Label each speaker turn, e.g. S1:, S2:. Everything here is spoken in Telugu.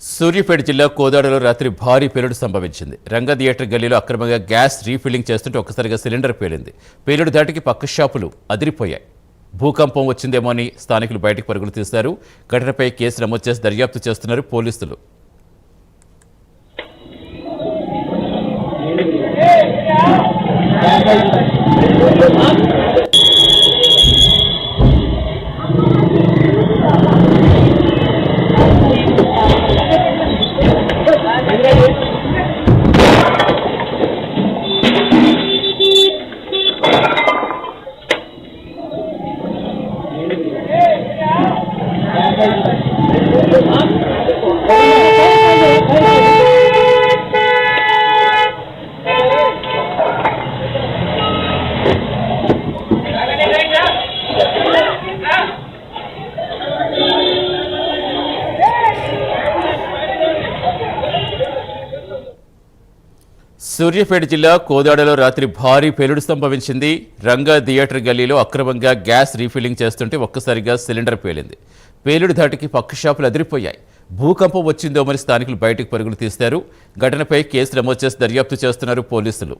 S1: సూర్యాపేట జిల్లా కోదాడలో రాత్రి భారీ పేలుడు సంభవించింది. రంగా థియేటర్ గల్లీలో అక్రమంగా గ్యాస్ రీఫిల్లింగ్ చేస్తుంటే ఒక్కసారిగా సిలిండర్ పేలింది. పేలుడు ధాటికి పక్క షాపులు అదిరిపోయాయి. భూకంపం వచ్చిందేమో అని స్థానికులు బయటకు పరుగులు తీశారు. ఘటనపై కేసు నమోదు చేసి దర్యాప్తు చేస్తున్నారు పోలీసులు. సూర్యాపేట జిల్లా కోదాడలో రాత్రి భారీ పేలుడు సంభవించింది. రంగా థియేటర్ గల్లీలో అక్రమంగా గ్యాస్ రీఫిల్లింగ్ చేస్తుంటే ఒక్కసారిగా సిలిండర్ పేలింది. పేలుడు ధాటికి పక్క షాపులు అదిరిపోయాయి. భూకంపం వచ్చిందో మరి స్థానికులు బయటకు పరుగులు తీశారు. ఘటనపై కేసు నమోదు చేసి దర్యాప్తు చేస్తున్నారు పోలీసులు.